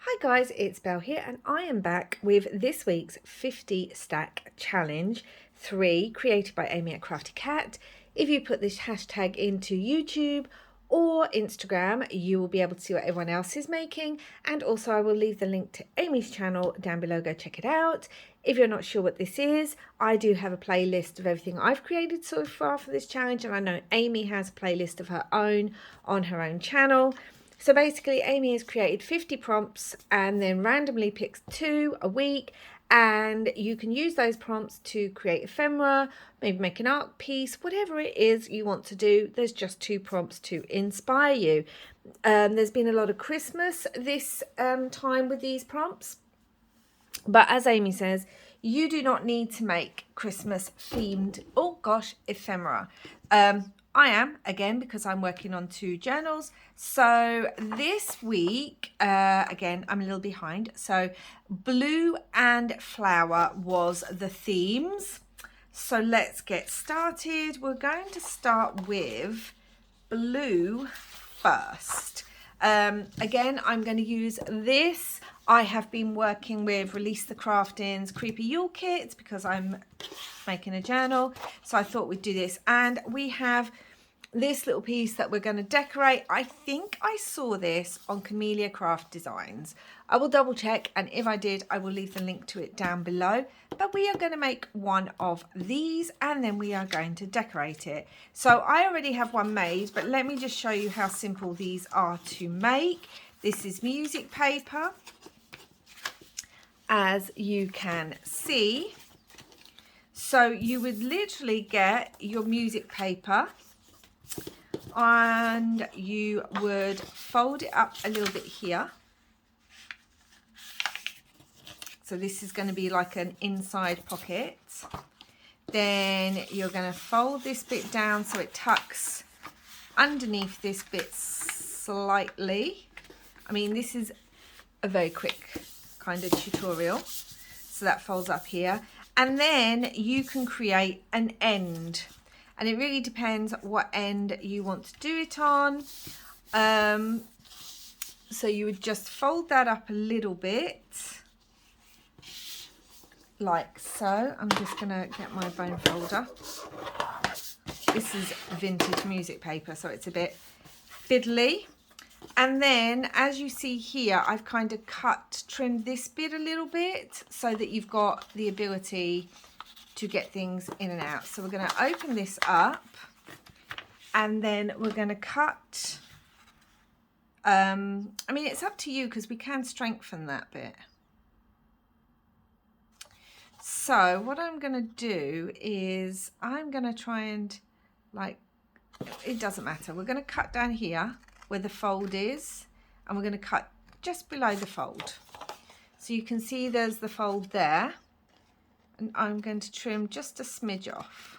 Hi guys, it's Belle here and I am back with this week's 50 stack challenge 3 created by Amy at Crafty Cat. If you put this hashtag into YouTube or Instagram, you will be able to see what everyone else is making, and also I will leave the link to Amy's channel down below. Go check it out. If you're not sure what this is, I do have a playlist of everything I've created so far for this challenge, and I know Amy has a playlist of her own on her own channel. So basically Amy has created 50 prompts and then randomly picks 2 a week, and you can use those prompts to create ephemera, maybe make an art piece, whatever it is you want to do. There's just 2 prompts to inspire you. There's been a lot of Christmas this time with these prompts, but as Amy says, you do not need to make Christmas themed, oh gosh, ephemera. I am, again, because I'm working on 2 journals. So this week, again, I'm a little behind. So blue and flower was the themes. So let's get started. We're going to start with blue first. Again, I'm going to use this. I have been working with Release the Crafting's Creepy Yule kits because I'm making a journal. So I thought we'd do this. And we have this little piece that we're going to decorate. I think I saw this on Camellia Craft Designs. I will double check, and if I did, I will leave the link to it down below. But we are going to make one of these and then we are going to decorate it. So I already have one made, but let me just show you how simple these are to make. This is music paper, as you can see. So you would literally get your music paper and you would fold it up a little bit here. So this is going to be like an inside pocket. Then you're going to fold this bit down so it tucks underneath this bit slightly. I mean, this is a very quick kind of tutorial. So that folds up here. And then you can create an end. And it really depends what end you want to do it on. So you would just fold that up a little bit, like so. I'm just going to get my bone folder. This is vintage music paper, so it's a bit fiddly. And then, as you see here, I've kind of trimmed this bit a little bit so that you've got the ability to get things in and out. So we're going to open this up and then we're going to cut. I mean, it's up to you because we can strengthen that bit. So what I'm going to do is I'm going to try and, like, it doesn't matter. We're going to cut down here where the fold is, and we're going to cut just below the fold. So you can see there's the fold there. And I'm going to trim just a smidge off.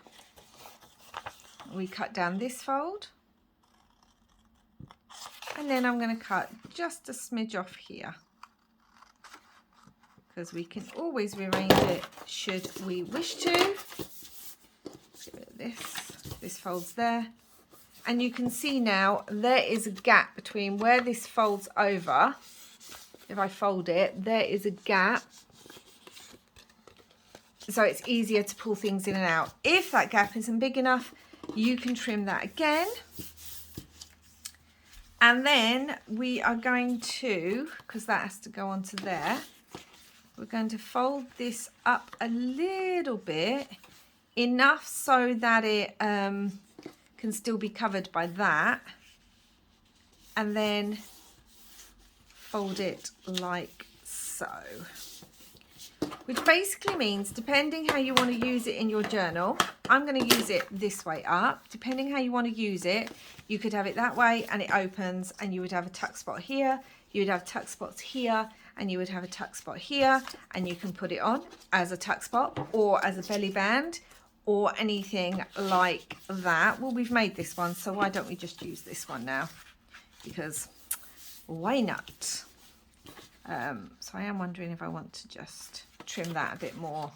We cut down this fold. And then I'm going to cut just a smidge off here, because we can always rearrange it should we wish to. Get rid of this. This folds there. And you can see now there is a gap between where this folds over. If I fold it, there is a gap. So it's easier to pull things in and out. If that gap isn't big enough, you can trim that again. And then we are going to, because that has to go onto there, we're going to fold this up a little bit, enough so that it can still be covered by that. And then fold it like so. Which basically means, depending how you want to use it in your journal, I'm going to use it this way up. Depending how you want to use it, you could have it that way and it opens, and you would have a tuck spot here, you would have tuck spots here, and you would have a tuck spot here, and you can put it on as a tuck spot or as a belly band or anything like that. Well, we've made this one, so why don't we just use this one now? Because why not? So I am wondering if I want to just trim that a bit more.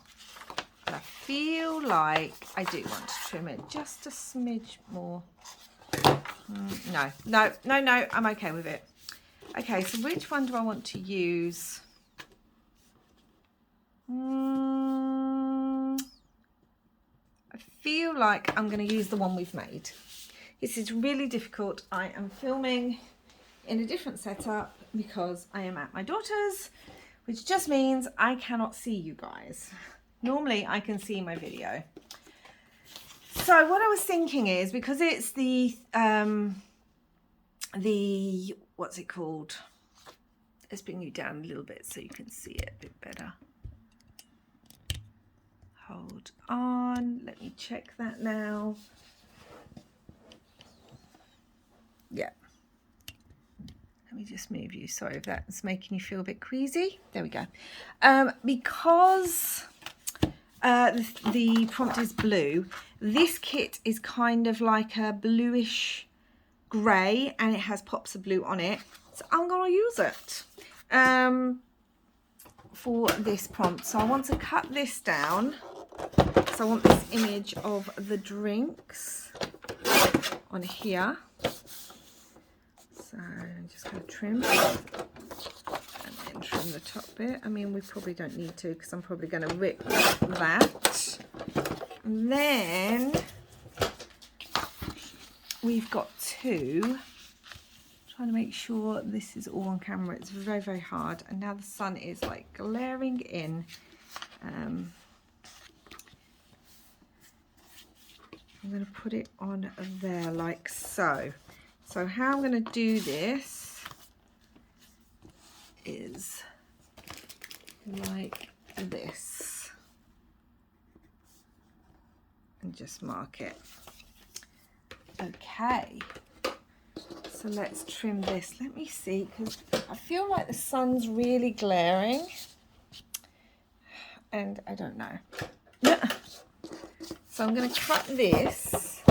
But I feel like I do want to trim it just a smidge more. No, I'm okay with it. Okay, so which one do I want to use? I feel like I'm going to use the one we've made. This is really difficult. I am filming in a different setup because I am at my daughter's, which just means I cannot see you guys. Normally I can see my video. So what I was thinking is, because it's the what's it called? Let's bring you down a little bit so you can see it a bit better. Hold on, let me check that now. Yeah. Let me just move you. Sorry if that's making you feel a bit queasy. There we go. Because the prompt is blue, this kit is kind of like a bluish grey and it has pops of blue on it. So I'm going to use it for this prompt. So I want to cut this down. So I want this image of the drinks on here. So I'm just going to trim and then trim the top bit. I mean, we probably don't need to because I'm probably going to rip that. And then we've got two. Trying to make sure this is all on camera. It's very, very hard. And now the sun is like glaring in. I'm going to put it on there like so. So how I'm going to do this is like this. And just mark it. Okay. So let's trim this. Let me see, because I feel like the sun's really glaring. And I don't know. So I'm going to cut this.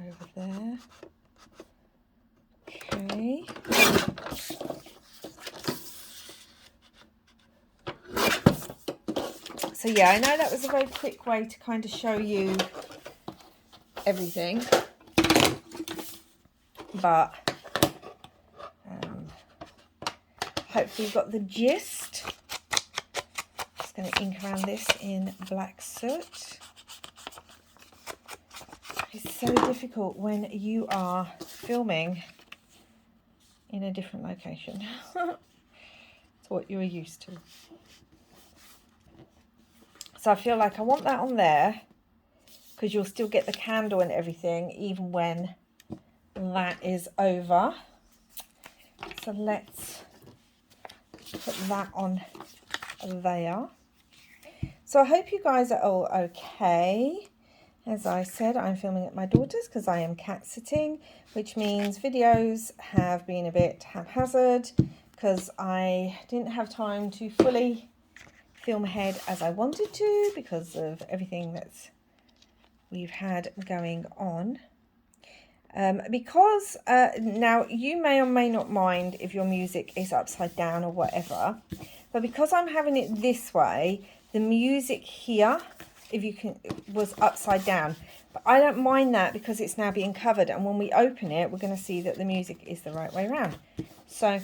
Over there. Okay. So yeah, I know that was a very quick way to kind of show you everything, but hopefully you got the gist. Just going to ink around this in black soot. It's so difficult when you are filming in a different location. It's what you're used to. So I feel like I want that on there because you'll still get the candle and everything even when that is over. So let's put that on there. So I hope you guys are all okay. As I said, I'm filming at my daughter's because I am cat sitting, which means videos have been a bit haphazard because I didn't have time to fully film ahead as I wanted to because of everything that we've had going on. Because now you may or may not mind if your music is upside down or whatever, but because I'm having it this way, the music here, if you can, was upside down, but I don't mind that because it's now being covered, and when we open it we're going to see that the music is the right way around. So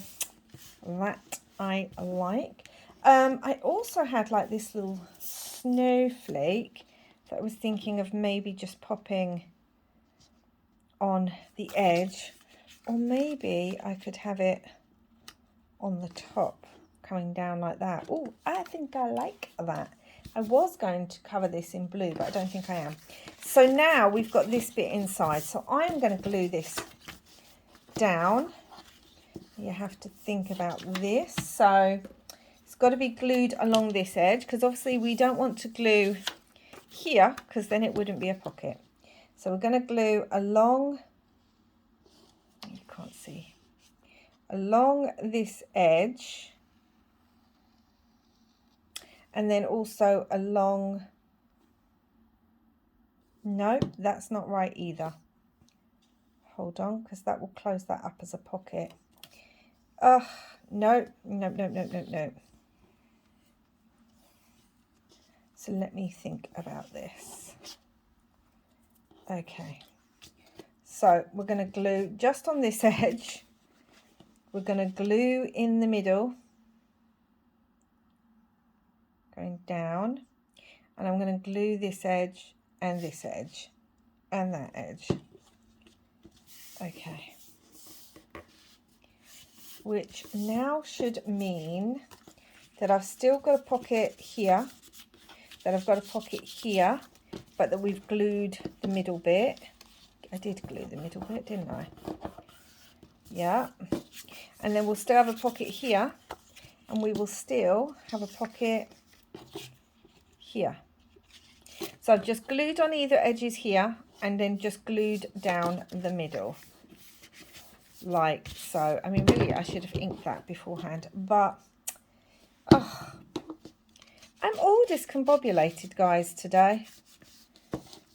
that I like. I also had like this little snowflake that I was thinking of maybe just popping on the edge, or maybe I could have it on the top coming down like that. Oh, I think I like that. I was going to cover this in blue, but I don't think I am. So now we've got this bit inside, so I'm going to glue this down. You have to think about this. So it's got to be glued along this edge because obviously we don't want to glue here because then it wouldn't be a pocket. So we're going to glue along, you can't see, along this edge, and then also along, no, that's not right either. Hold on, because that will close that up as a pocket. No. So let me think about this. Okay, So we're going to glue just on this edge. We're going to glue in the middle, going down, and I'm going to glue this edge and this edge and that edge. Okay. Which now should mean that I've still got a pocket here, that I've got a pocket here, but that we've glued the middle bit. I did glue the middle bit, didn't I? Yeah. And then we'll still have a pocket here, and we will still have a pocket here. So I've just glued on either edges here, and then just glued down the middle, like so. I mean, really, I should have inked that beforehand, but oh, I'm all discombobulated, guys, today.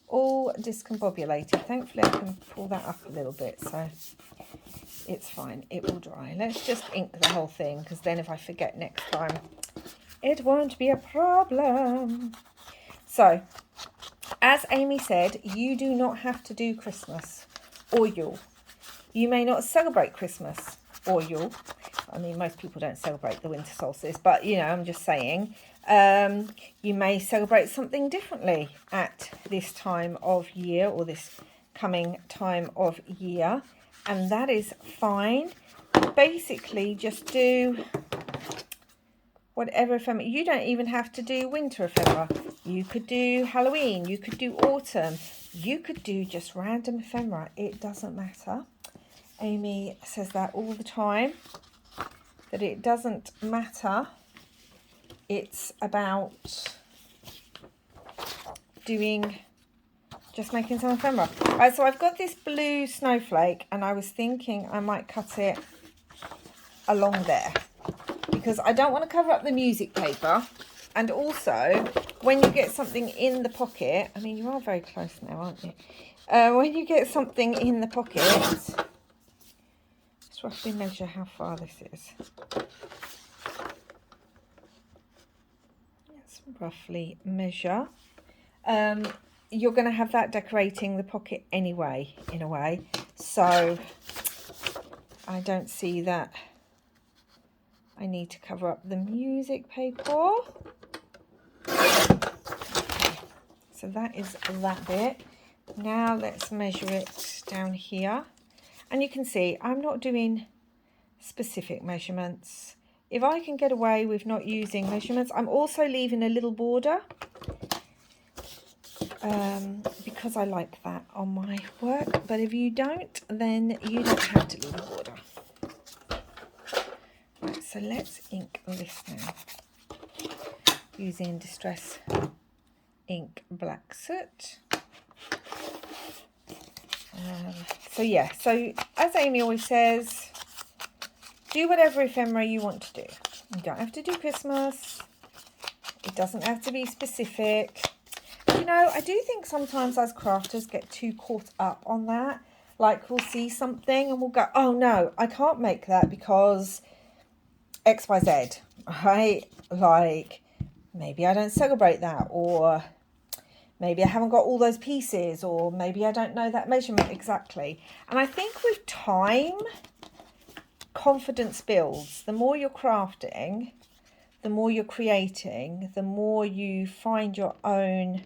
All discombobulated. Thankfully, I can pull that up a little bit, so it's fine. It will dry. Let's just ink the whole thing, because then if I forget next time, it won't be a problem. So, as Amy said, you do not have to do Christmas or Yule. You may not celebrate Christmas or Yule. I mean, most people don't celebrate the winter solstice, but, you know, I'm just saying, you may celebrate something differently at this time of year, or this coming time of year, and that is fine. Basically, just do whatever ephemera. You don't even have to do winter ephemera. You could do Halloween, you could do autumn, you could do just random ephemera. It doesn't matter. Amy says that all the time, that it doesn't matter. It's about doing, just making some ephemera. Right, so I've got this blue snowflake, and I was thinking I might cut it along there, because I don't want to cover up the music paper. And also, when you get something in the pocket, I mean, you are very close now, aren't you? When you get something in the pocket, let's roughly measure how far this is. Let's roughly measure. You're going to have that decorating the pocket anyway, in a way. So, I don't see that I need to cover up the music paper. Okay. So that is that bit. Now let's measure it down here. And you can see I'm not doing specific measurements. If I can get away with not using measurements, I'm also leaving a little border, because I like that on my work. But if you don't, then you don't have to leave a border. Right, so let's ink this now using Distress Ink Black Soot. So yeah, so as Amy always says, do whatever ephemera you want to do. You don't have to do Christmas. It doesn't have to be specific. You know, I do think sometimes as crafters get too caught up on that. Like, we'll see something and we'll go, oh no, I can't make that because XYZ, right? Like, maybe I don't celebrate that, or maybe I haven't got all those pieces, or maybe I don't know that measurement exactly. And I think with time, confidence builds. The more you're crafting, the more you're creating, the more you find your own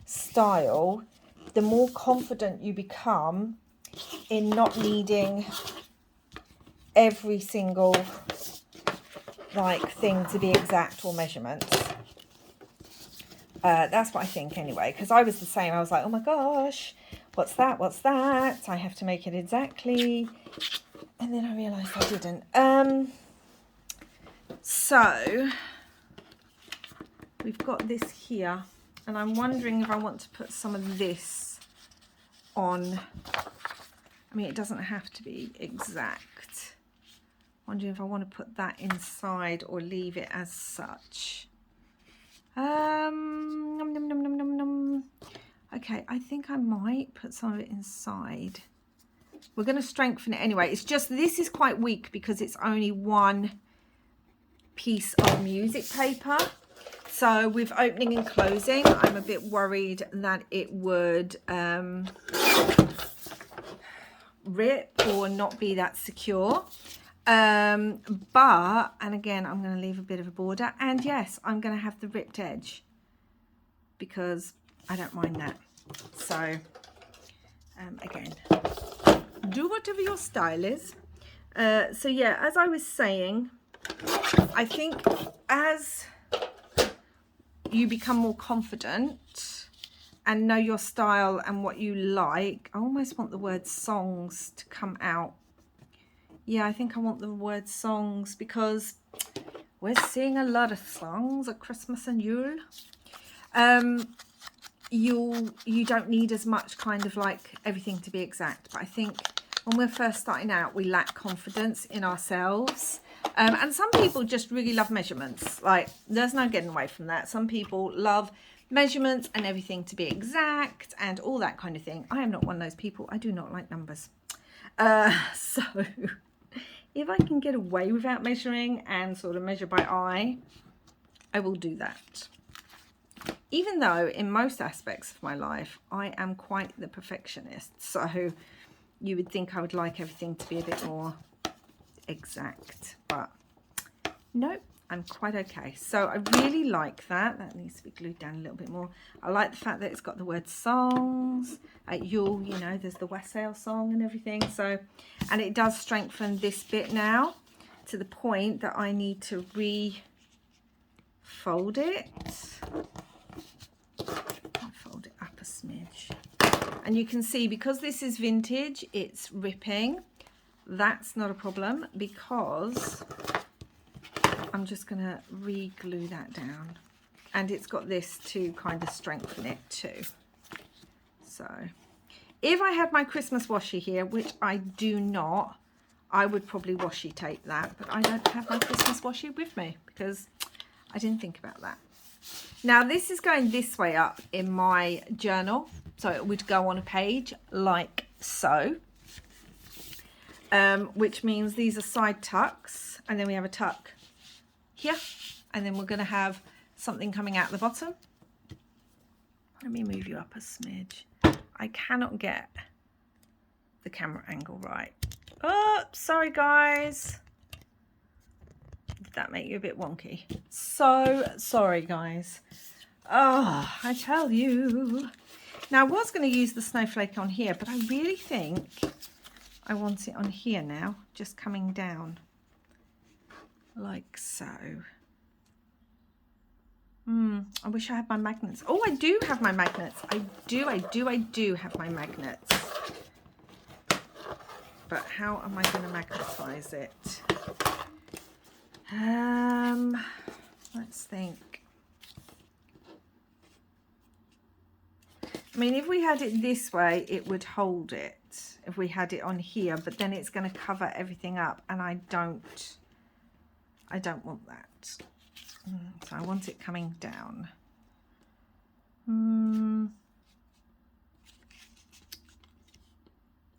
style, the more confident you become in not needing every single thing to be exact or measurements. That's what I think anyway, because I was the same. I was like, oh my gosh, what's that? What's that? I have to make it exactly. And then I realised I didn't. So we've got this here, and I'm wondering if I want to put some of this on. I mean, it doesn't have to be exact. Wondering if I want to put that inside or leave it as such. Nom, nom, nom, nom, nom, nom. Okay, I think I might put some of it inside. We're going to strengthen it anyway. It's just, this is quite weak because it's only one piece of music paper. So with opening and closing, I'm a bit worried that it would rip or not be that secure. But, and again, I'm going to leave a bit of a border, and yes, I'm going to have the ripped edge because I don't mind that. So again, do whatever your style is. So yeah, as I was saying, I think as you become more confident and know your style and what you like, I almost want the word songs to come out. Yeah, I think I want the word songs because we're seeing a lot of songs at Christmas and Yule. You don't need as much kind of like everything to be exact, but I think when we're first starting out, we lack confidence in ourselves. And some people just really love measurements. Like, there's no getting away from that. Some people love measurements and everything to be exact and all that kind of thing. I am not one of those people. I do not like numbers. So if I can get away without measuring and sort of measure by eye, I will do that. Even though in most aspects of my life, I am quite the perfectionist. So you would think I would like everything to be a bit more exact, but no, I'm quite okay. So I really like that. That needs to be glued down a little bit more. I like the fact that it's got the word songs. At Yule, you know, there's the wassail song and everything. So, and it does strengthen this bit now to the point that I need to re-fold it. I'll fold it up a smidge. And you can see, because this is vintage, it's ripping. That's not a problem because I'm just going to re-glue that down. And it's got this to kind of strengthen it too. So if I had my Christmas washi here, which I do not, I would probably washi tape that. But I don't have my Christmas washi with me because I didn't think about that. Now this is going this way up in my journal. So it would go on a page like so. Which means these are side tucks, and then we have a tuck here, and then we're going to have something coming out the bottom. Let me move you up a smidge. I cannot get the camera angle right. Oh, sorry guys. Did that make you a bit wonky? So sorry guys. Oh, I tell you. Now I was going to use the snowflake on here, but I really think I want it on here now, just coming down like so. I wish I had my magnets. Oh, I do have my magnets. I do have my magnets. But how am I going to magnetize it? Let's think. I mean, if we had it this way, it would hold it. If we had it on here, but then it's going to cover everything up, and I don't want that. So I want it coming down.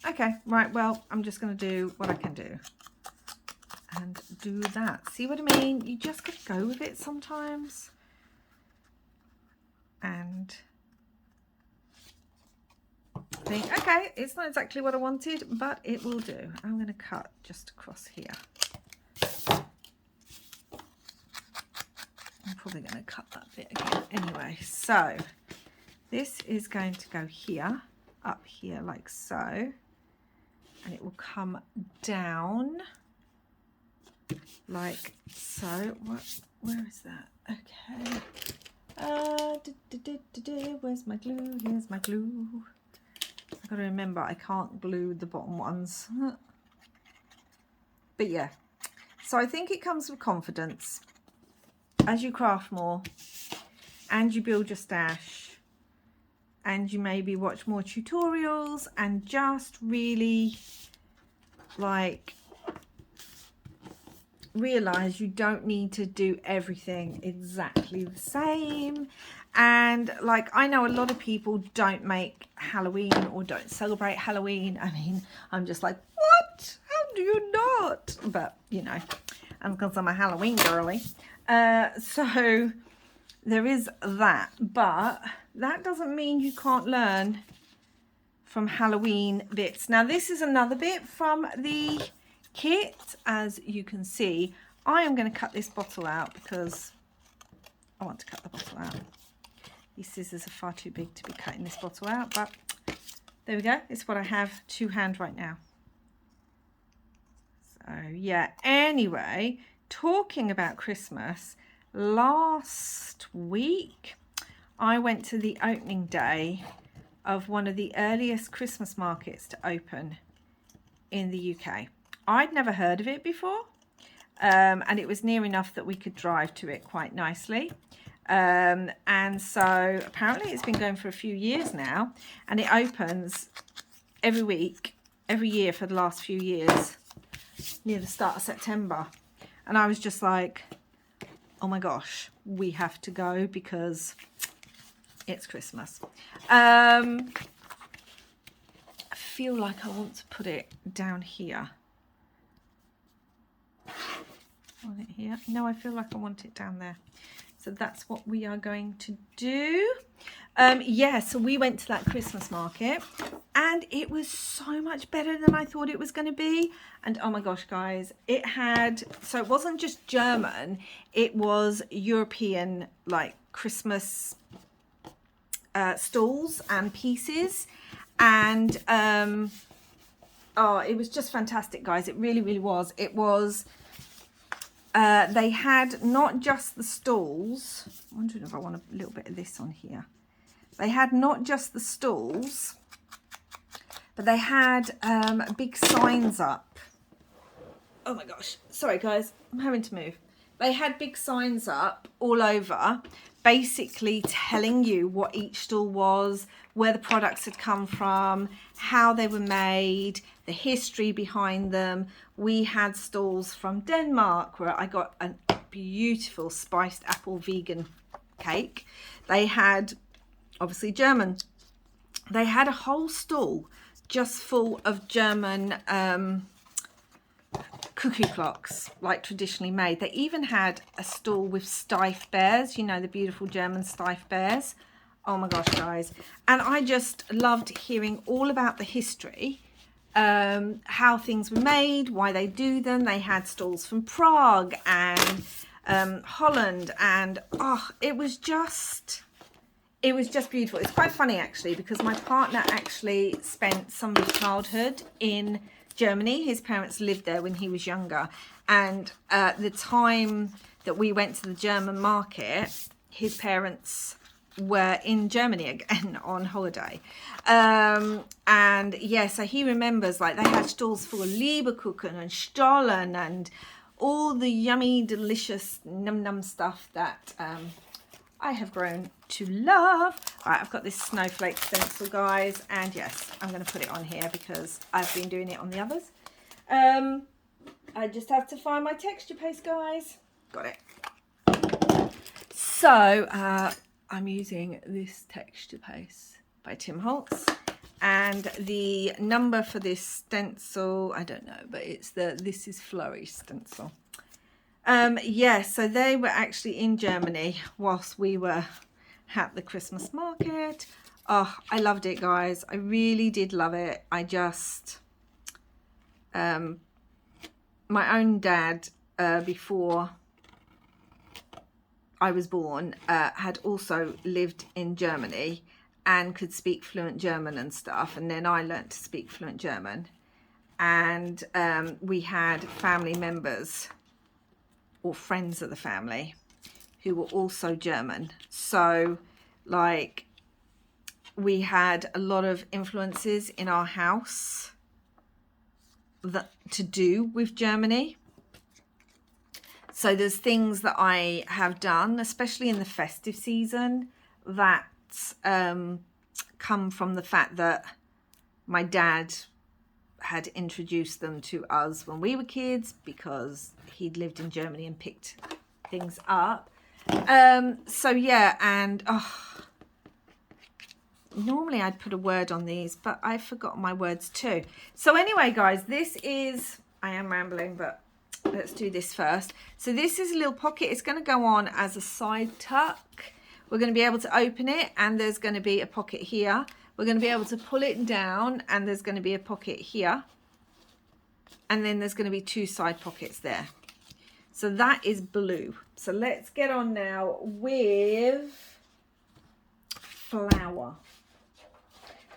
Okay, right, well, I'm just going to do what I can do and do that. See what I mean? You just got to go with it sometimes. And think, okay, it's not exactly what I wanted, but it will do. I'm going to cut just across here. I'm probably going to cut that bit again anyway. So this is going to go here, up here like so, and it will come down like so. Where is that? Okay. Where's my glue? Here's my glue. I've got to remember I can't glue the bottom ones. But yeah, so I think it comes with confidence. As you craft more and you build your stash and you maybe watch more tutorials and just really like realize you don't need to do everything exactly the same. And like, I know a lot of people don't make Halloween or don't celebrate Halloween. I mean, I'm just like, what? How do you not? But you know, and because I'm a Halloween girly. So there is that, but that doesn't mean you can't learn from Halloween bits. Now this is another bit from the kit. As you can see, I am going to cut this bottle out because I want to cut the bottle out. These scissors are far too big to be cutting this bottle out, but there we go. It's what I have to hand right now. So yeah, anyway, talking about Christmas, last week I went to the opening day of one of the earliest Christmas markets to open in the UK. I'd never heard of it before, and it was near enough that we could drive to it quite nicely. And so apparently it's been going for a few years now, and it opens every week, every year for the last few years, near the start of September. And I was just like, oh my gosh, we have to go because it's Christmas. I feel like I want to put it down here. Want it here? No, I feel like I want it down there. So that's what we are going to do. Yeah, so we went to that Christmas market and it was so much better than I thought it was going to be. And oh my gosh, guys, it had, so it wasn't just German, it was European, like Christmas stalls and pieces. And oh, it was just fantastic, guys. It really, really was. It was, they had not just the stalls. I'm wondering if I want a little bit of this on here. They had not just the stalls, but they had big signs up. Oh my gosh, sorry guys, I'm having to move. They had big signs up all over, basically telling you what each stall was, where the products had come from, how they were made, the history behind them. We had stalls from Denmark where I got a beautiful spiced apple vegan cake. They had, obviously, German. They had a whole stall just full of German cuckoo clocks, like traditionally made. They even had a stall with stiff bears, you know, the beautiful German stiff bears. Oh my gosh, guys. And I just loved hearing all about the history, how things were made, why they do them. They had stalls from Prague and Holland, and oh, it was just beautiful. It's quite funny actually, because my partner actually spent some of his childhood in Germany. His parents lived there when he was younger, and the time that we went to the German market, his parents were in Germany again on holiday. And yeah, so he remembers, like, they had stalls full of Leberkuchen and Stollen and all the yummy, delicious num-num stuff that I have grown to love. All right, I've got this snowflake stencil, guys, and yes, I'm going to put it on here because I've been doing it on the others. I just have to find my texture paste, guys. Got it. So I'm using this texture paste by Tim Holtz, and the number for this stencil, I don't know, but it's the This Is Flurry stencil. Yeah, so they were actually in Germany whilst we were at the Christmas market. Oh, I loved it, guys. I really did love it. I just, my own dad, before I was born, had also lived in Germany and could speak fluent German and stuff. And then I learnt to speak fluent German. And we had family members or friends of the family who were also German. So, like, we had a lot of influences in our house that to do with Germany. So there's things that I have done, especially in the festive season, that come from the fact that my dad had introduced them to us when we were kids, because he'd lived in Germany and picked things up. So yeah, and normally I'd put a word on these, but I've forgotten my words too. So anyway, guys, this is, I am rambling, but let's do this first. So this is a little pocket. It's going to go on as a side tuck. We're going to be able to open it, and there's going to be a pocket here. we're going to be able to pull it down, and there's going to be a pocket here, and then there's going to be 2 side pockets there. So that is blue. So let's get on now with flower.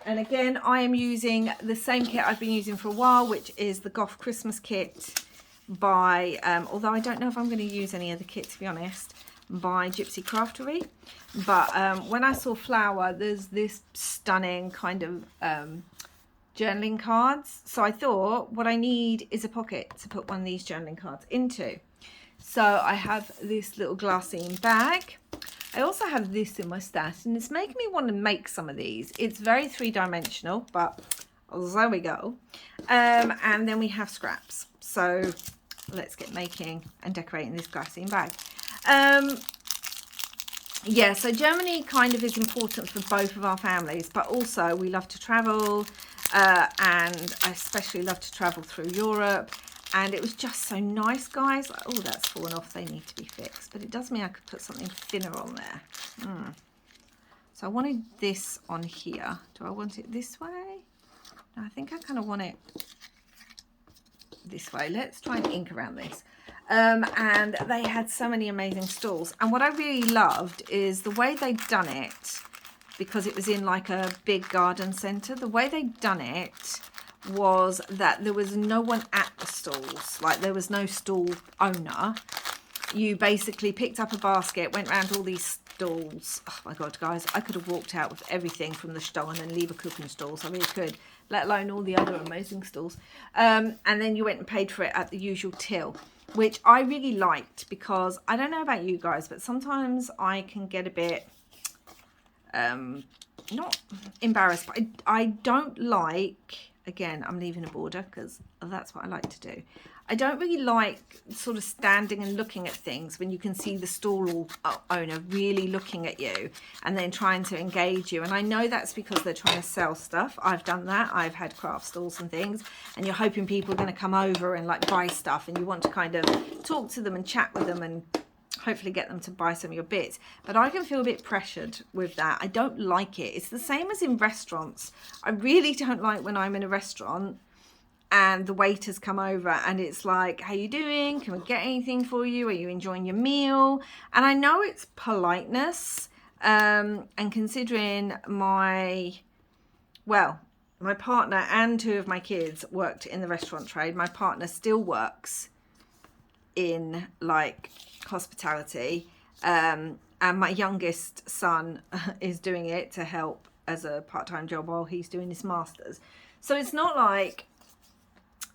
And again, I am using the same kit I've been using for a while, which is the Goth Christmas kit by, although I don't know if I'm going to use any other kit, to be honest, by GypsyCraftery. But when I saw flower, there's this stunning kind of journaling cards. So I thought what I need is a pocket to put one of these journaling cards into. So I have this little glassine bag. I also have this in my stash, and it's making me want to make some of these. It's very 3-dimensional, but there we go. And then we have scraps. So let's get making and decorating this glassine bag. Yeah, so Germany kind of is important for both of our families, but also we love to travel, and I especially love to travel through Europe. And it was just so nice, guys. Oh, that's fallen off. They need to be fixed. But it does mean I could put something thinner on there. So I wanted this on here. Do I want it this way? No, I think I kind of want it this way. Let's try and ink around this. And they had so many amazing stalls. And what I really loved is the way they'd done it, because it was in like a big garden centre. The way they'd done it was that there was no one at the stalls, like there was no stall owner. You basically picked up a basket, went around all these stalls. Oh my god, guys, I could have walked out with everything from the stall and then leave a cooking stalls. I really could, let alone all the other amazing stalls. And then you went and paid for it at the usual till, which I really liked, because I don't know about you guys, but sometimes I can get a bit not embarrassed, but I don't like, again, I'm leaving a border because that's what I like to do. I don't really like sort of standing and looking at things when you can see the stall owner really looking at you and then trying to engage you. And I know that's because they're trying to sell stuff. I've done that. I've had craft stalls and things, and you're hoping people are going to come over and like buy stuff, and you want to kind of talk to them and chat with them and hopefully get them to buy some of your bits. But I can feel a bit pressured with that. I don't like it. It's the same as in restaurants. I really don't like when I'm in a restaurant and the waiters come over and it's like, how you doing? Can we get anything for you? Are you enjoying your meal? And I know it's politeness, and considering my partner and 2 of my kids worked in the restaurant trade. My partner still works in like hospitality, and my youngest son is doing it to help as a part-time job while he's doing his masters. So it's not like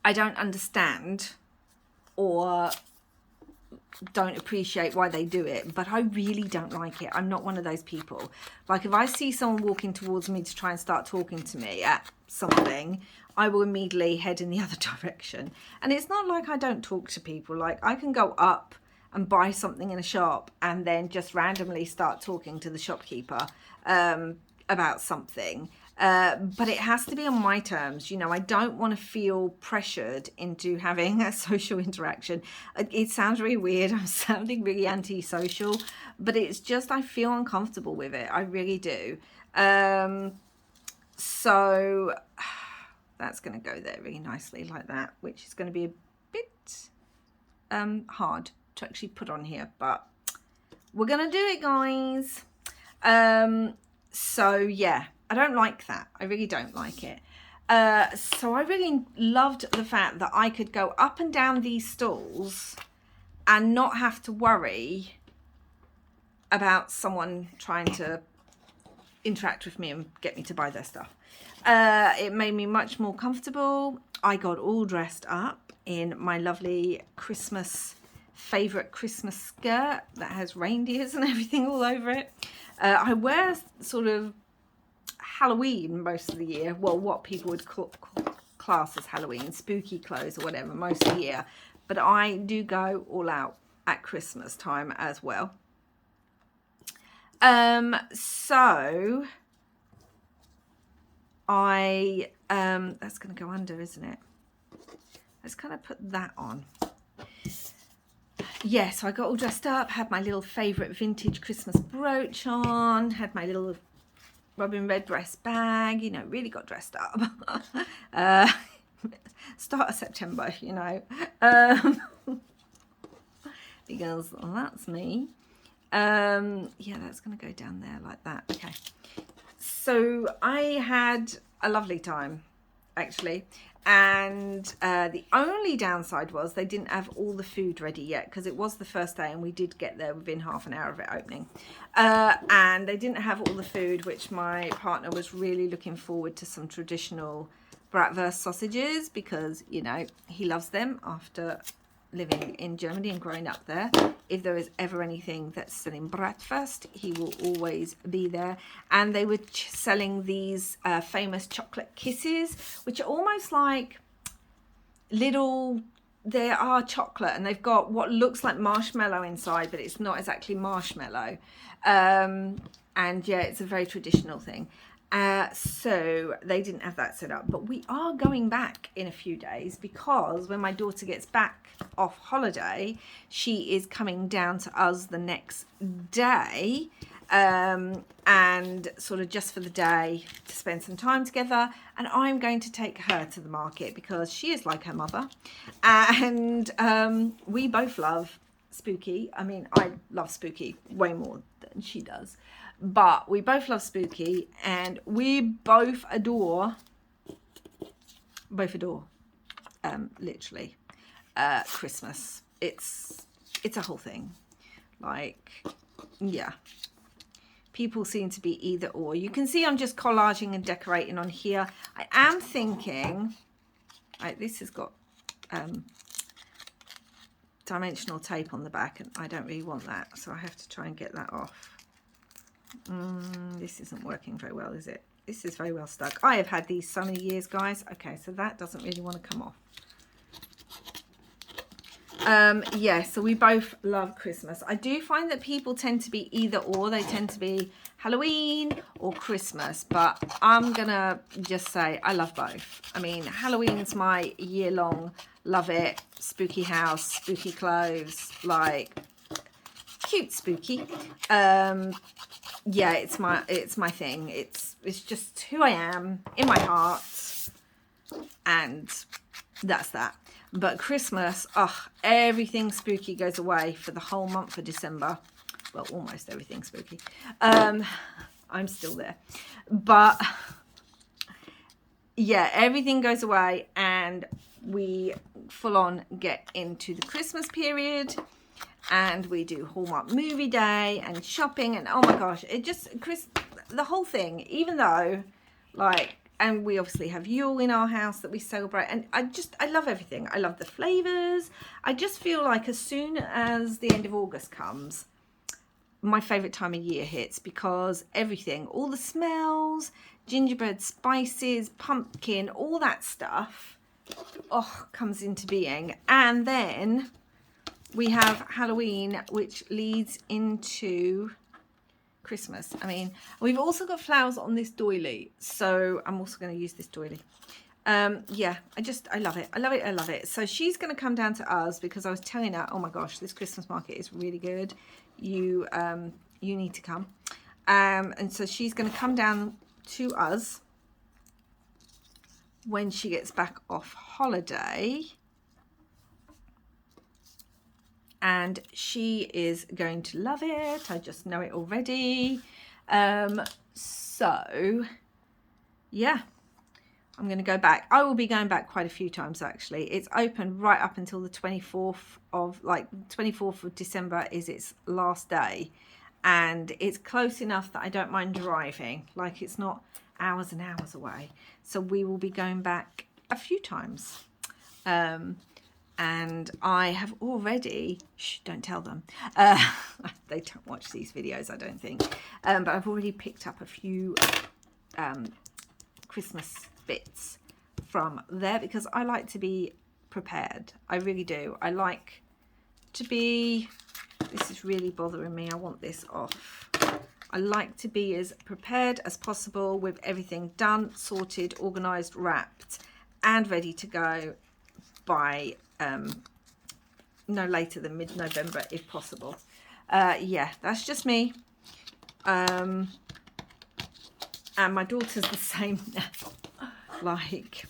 I don't understand or don't appreciate why they do it, but I really don't like it. I'm not one of those people. Like if I see someone walking towards me to try and start talking to me at something, I will immediately head in the other direction. And it's not like I don't talk to people. Like I can go up and buy something in a shop and then just randomly start talking to the shopkeeper about something. But it has to be on my terms. You know, I don't want to feel pressured into having a social interaction. It sounds really weird. I'm sounding really antisocial, but it's just, I feel uncomfortable with it. I really do. So that's going to go there really nicely like that, which is going to be a bit hard to actually put on here, but we're going to do it, guys. So yeah. I don't like that. I really don't like it. So I really loved the fact that I could go up and down these stalls and not have to worry about someone trying to interact with me and get me to buy their stuff. It made me much more comfortable. I got all dressed up in my lovely favourite Christmas skirt that has reindeers and everything all over it. I wear sort of Halloween most of the year, well, what people would class as Halloween, spooky clothes or whatever most of the year, but I do go all out at Christmas time as well. So I that's going to go under, isn't it? Let's kind of put that on. Yeah, so I got all dressed up, had my little favourite vintage Christmas brooch on, had my little Robin Redbreast bag, you know, really got dressed up. Start of September, you know, because that's me. Yeah, that's going to go down there like that. Okay. So I had a lovely time, actually. And the only downside was they didn't have all the food ready yet, because it was the first day and we did get there within half an hour of it opening. And they didn't have all the food, which my partner was really looking forward to some traditional bratwurst sausages, because, you know, he loves them after living in Germany and growing up there. If there is ever anything that's selling bratwurst, he will always be there. And they were selling these famous chocolate kisses, which are almost like little, they are chocolate, and they've got what looks like marshmallow inside, but it's not exactly marshmallow. And yeah, it's a very traditional thing. So they didn't have that set up, but we are going back in a few days, because when my daughter gets back off holiday, she is coming down to us the next day, and sort of just for the day to spend some time together. And I'm going to take her to the market because she is like her mother, and we both love spooky. I mean, I love spooky way more than she does, but we both love spooky, and we both adore literally Christmas. It's a whole thing. Like, yeah, people seem to be either or. You can see I'm just collaging and decorating on here. I am thinking, this has got dimensional tape on the back, and I don't really want that, so I have to try and get that off. This isn't working very well, is it? This is very well stuck. I have had these so many years, guys. Okay, so that doesn't really want to come off. Yeah, so we both love Christmas. I do find that people tend to be either or. They tend to be Halloween or Christmas, but I'm gonna just say I love both. I mean, Halloween's my year-long, love it, spooky house, spooky clothes, like cute spooky. Yeah, it's my thing. It's just who I am in my heart, and that's that. But Christmas, everything spooky goes away for the whole month of December. Well, almost everything spooky. I'm still there, but yeah, everything goes away, and we full on get into the Christmas period. And we do Hallmark movie day and shopping, and oh my gosh, it just, the whole thing, even though, like, and we obviously have Yule in our house that we celebrate, and I love everything. I love the flavors. I just feel like as soon as the end of August comes, my favorite time of year hits, because everything, all the smells, gingerbread, spices, pumpkin, all that stuff, comes into being. And then we have Halloween, which leads into Christmas. I mean, we've also got flowers on this doily, so I'm also going to use this doily. Yeah, I love it. I love it. So she's going to come down to us, because I was telling her, oh my gosh, this Christmas market is really good. You need to come. And so she's going to come down to us when she gets back off holiday. And she is going to love it. I just know it already. So, yeah, I'm going to go back. I will be going back quite a few times, actually. It's open right up until the 24th of December is its last day. And it's close enough that I don't mind driving. Like, it's not hours and hours away. So we will be going back a few times. And I have already, don't tell them, they don't watch these videos, I don't think, but I've already picked up a few Christmas bits from there, because I like to be prepared. I really do. I like to be, this is really bothering me, I want this off. I like to be as prepared as possible, with everything done, sorted, organised, wrapped, and ready to go by no later than mid-November if possible. Yeah, that's just me. And And my daughter's the same now. Like,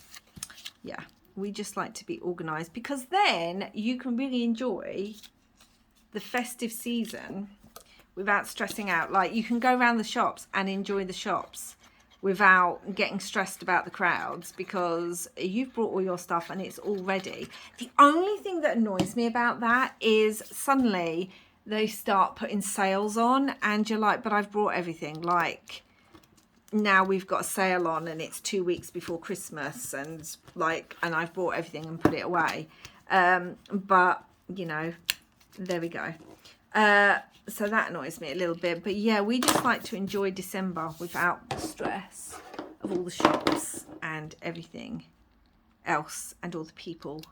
yeah, we just like to be organised, because then you can really enjoy the festive season without stressing out. Like, you can go around the shops and enjoy the shops without getting stressed about the crowds, because you've brought all your stuff and it's all ready. The only thing that annoys me about that is suddenly they start putting sales on and you're like, but I've brought everything. Like, now we've got a sale on and it's 2 weeks before Christmas, and like, and I've bought everything and put it away. But you know, there we go. So that annoys me a little bit. But yeah, we just like to enjoy December without the stress of all the shops and everything else, and all the people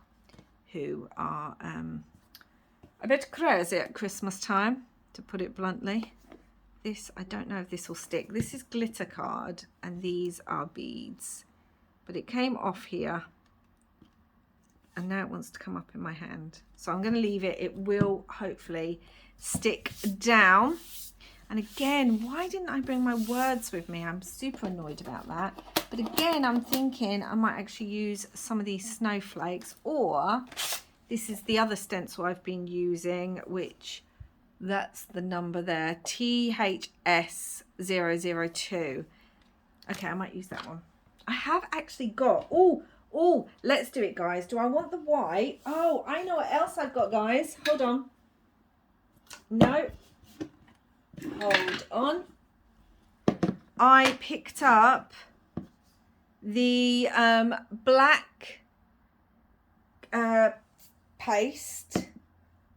who are a bit crazy at Christmas time, to put it bluntly. This, I don't know if this will stick. This is glitter card and these are beads, but it came off here and now it wants to come up in my hand. So I'm going to leave it. It will hopefully stick down. And again, why didn't I bring my words with me? I'm super annoyed about that. But again, I'm thinking I might actually use some of these snowflakes, or this is the other stencil I've been using, which that's the number there, THS002. Okay, I might use that one. I have actually got, oh, let's do it, guys. Do I want the white? Oh, I know what else I've got, guys. Hold on. No. Hold on. I picked up the black paste.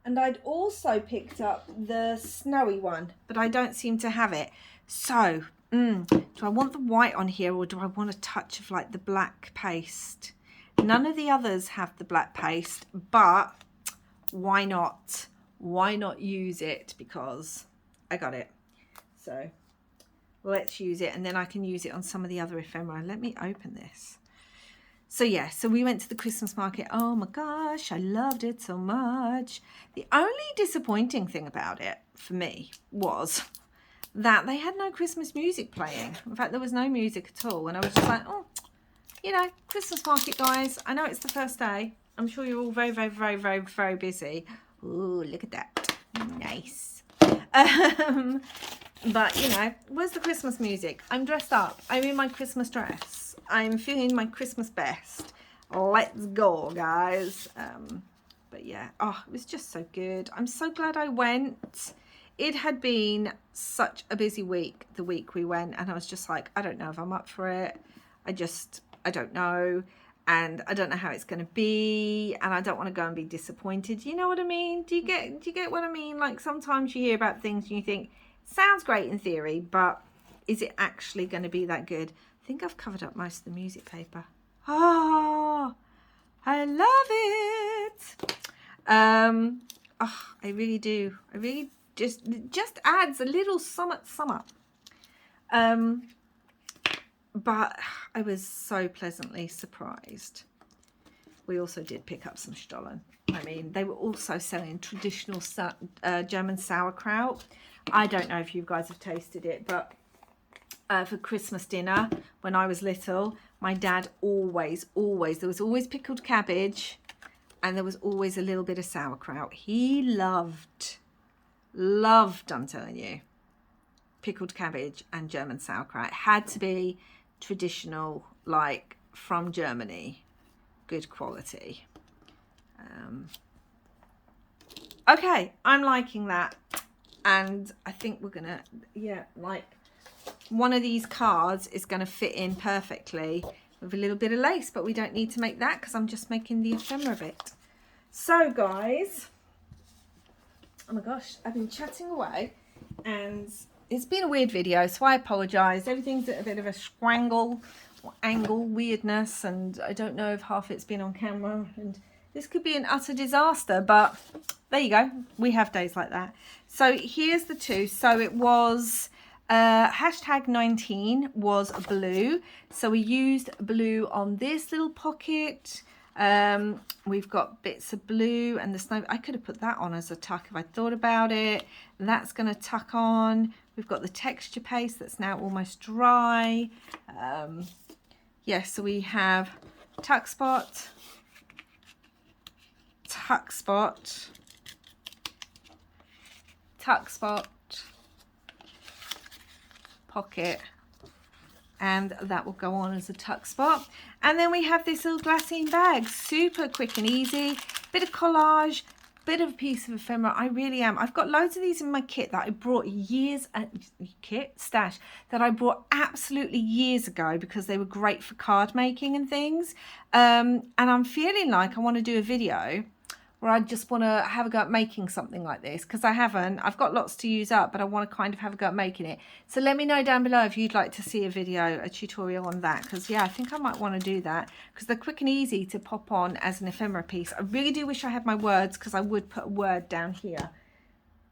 And I'd also picked up the snowy one, but I don't seem to have it. So, do I want the white on here, or do I want a touch of like the black paste? None of the others have the black paste, but why not? Why not use it? Because I got it. So let's use it, and then I can use it on some of the other ephemera. Let me open this. So yeah, so we went to the Christmas market. Oh my gosh, I loved it so much. The only disappointing thing about it for me was that they had no Christmas music playing. In fact, there was no music at all. And I was just like, oh, you know, Christmas market, guys. I know it's the first day. I'm sure you're all very, very, very, very, very busy. Ooh, look at that. Nice. But, you know, where's the Christmas music? I'm dressed up. I'm in my Christmas dress. I'm feeling my Christmas best. Let's go, guys. But yeah, oh, it was just so good. I'm so glad I went. It had been such a busy week, the week we went, and I was just like, I don't know if I'm up for it. I don't know. And I don't know how it's going to be, and I don't want to go and be disappointed. You know what I mean? Do you get what I mean? Like, sometimes you hear about things and you think, sounds great in theory, but is it actually going to be that good? I think I've covered up most of the music paper. Oh, I love it. Oh, I really do. I really just adds a little summer. But I was so pleasantly surprised. We also did pick up some Stollen. I mean, they were also selling traditional German sauerkraut. I don't know if you guys have tasted it, but for Christmas dinner when I was little, my dad always, there was always pickled cabbage and there was always a little bit of sauerkraut. He loved, I'm telling you, pickled cabbage and German sauerkraut. It had to be traditional, like from Germany, good quality. Okay, I'm liking that, and I think we're gonna, yeah, like one of these cards is gonna fit in perfectly with a little bit of lace, but we don't need to make that because I'm just making the ephemera bit. So guys, oh my gosh, I've been chatting away and it's been a weird video, so I apologise. Everything's at a bit of a scrangle or angle weirdness, and I don't know if half it's been on camera, and this could be an utter disaster, but there you go. We have days like that. So here's the two. So it was hashtag 19 was blue. So we used blue on this little pocket, We've got bits of blue and the snow. I could have put that on as a tuck if I thought about it. That's going to tuck on. We've got the texture paste that's now almost dry. Yes, so we have tuck spot, tuck spot, tuck spot, pocket, and that will go on as a tuck spot. And then we have this little glassine bag, super quick and easy, bit of collage, bit of a piece of ephemera. I've got loads of these in my kit that I brought stash that I brought absolutely years ago because they were great for card making and things. And I'm feeling like I want to do a video where I just want to have a go at making something like this, because I've got lots to use up, but I want to kind of have a go at making it. So let me know down below if you'd like to see a tutorial on that, because yeah, I think I might want to do that, because they're quick and easy to pop on as an ephemera piece. I really do wish I had my words, because I would put a word down here,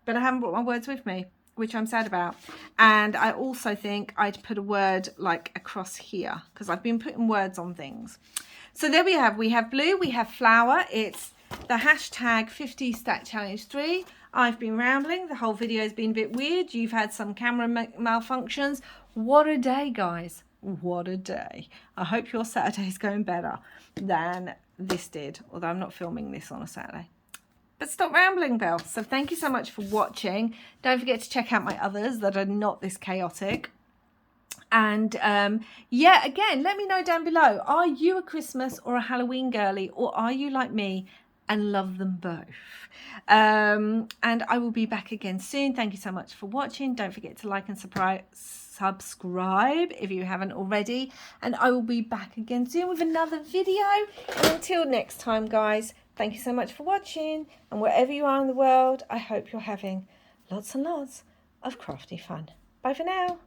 but I haven't brought my words with me, which I'm sad about. And I also think I'd put a word like across here, because I've been putting words on things. So there we have blue, we have flower. It's the hashtag 50 stack challenge 3. I've been rambling. The whole video has been a bit weird. You've had some camera malfunctions. What a day, guys. What a day. I hope your Saturday's going better than this did, although I'm not filming this on a Saturday. But stop rambling, Belle. So thank you so much for watching. Don't forget to check out my others that are not this chaotic. And yeah, again, let me know down below. Are you a Christmas or a Halloween girly, or are you like me and love them both? And I will be back again soon. Thank you so much for watching. Don't forget to like and subscribe if you haven't already. And I will be back again soon with another video. And until next time, guys, thank you so much for watching. And wherever you are in the world, I hope you're having lots and lots of crafty fun. Bye for now.